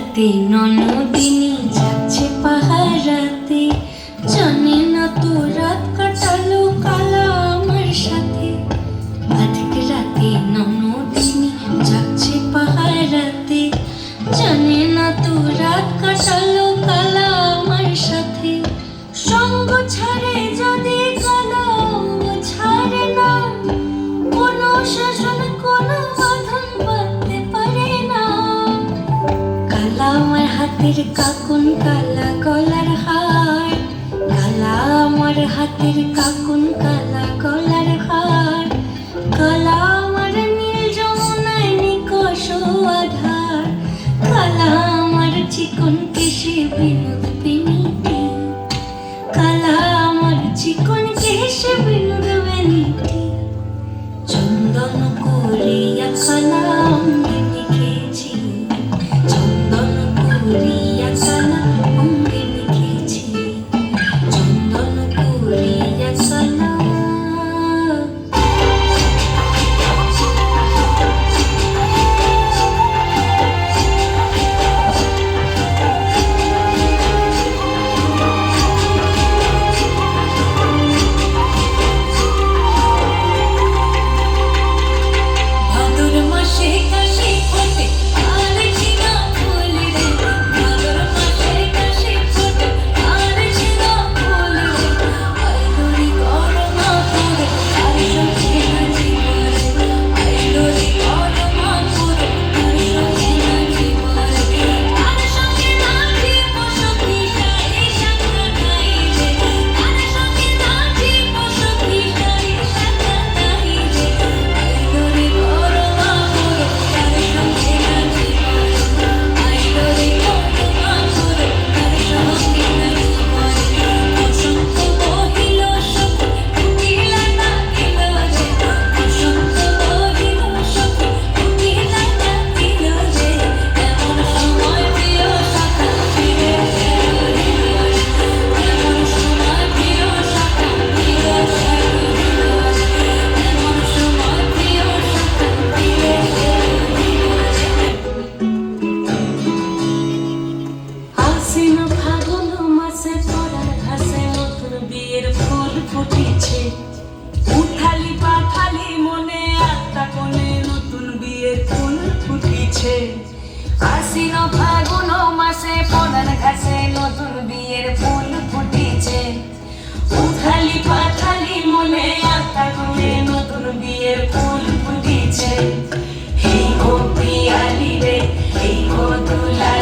রাতে ননদিনী যাচ্ছে পাহারাতে, জানে না তো রাত কাটালো কালা আমার সাথে। আজক রাতে ননদিনী যাচ্ছে পাহারাতে, জানে না তো রাত কাটালো কালা আমার সাথে। সঙ্গ ছাড়ে যদি কালা ছাড়ে না, কোনো শাসন কোনো বাঁধন বাঁধতে পারে না। কালা আমার হাতের কাকুন কালা গলার হার, কালা আমার হাতের কাকুন কালা গলার হার। কালা আমার নীল যমুনায় নিকষ আধার, কালা আমার চিকন কেশে বিনোদ বেনিটি, কালা আমার চিকন কেশে বিনোদ বেনিটি। চন্দন করিয়া কালা অঙ্গে মেখেছি, চন্দন করিয়া কালা অঙ্গে মেখেছি, চন্দন করিয়া কালা। ভাদর মাসে কাশি ফোটে আর ঝিঙা ফুল রে, ভাদর মাসে কাশি ফোটে আর ঝিঙা ফুল রে। আইলোরে করমা পুরো আর সঙ্গে নাচি বরে, আইলোরে করমা পুরো আর সঙ্গে নাচি বরে। আর সঙ্গে নাচি বসতি সারি সাকা গাই রে, আর সঙ্গে নাচি বসতি সারি সাকা গাই রে। আইলোরে করমা পুরো আর সঙ্গে নাচি বরে, আইলোরে করমা পুরো আর সঙ্গে নাচি বরে। বসন্ত বহিল সখী কোকিলা ডাকিল রে, বসন্ত বহিল সখী কোকিলা ডাকিল রে। এমন সময় প্রিয় সখা ফিরে এলো রে, এমন সময় প্রিয় সখা ফিরে এলো রে, এমন সময় প্রিয় সখা ফিরে এলো রে। আশ্বিন ফাগুন মাসে পরার ঘাসে নতুন বিয়ের ফুল ফুটেছে, উঠালি পাঠালি মনে আত্মা কোণে নতুন বিয়ের ফুল ফুটেছে। আশ্বিন ফাগুন মাসে পরার ঘাসে নতুন বিয়ের ফুল ফুটেছে, উঠালি পাঠালি মনে আত্মা কোণে নতুন বিয়ের ফুল ফুটেছে। এই গো পিয়ালি রে, এই গো দুলালি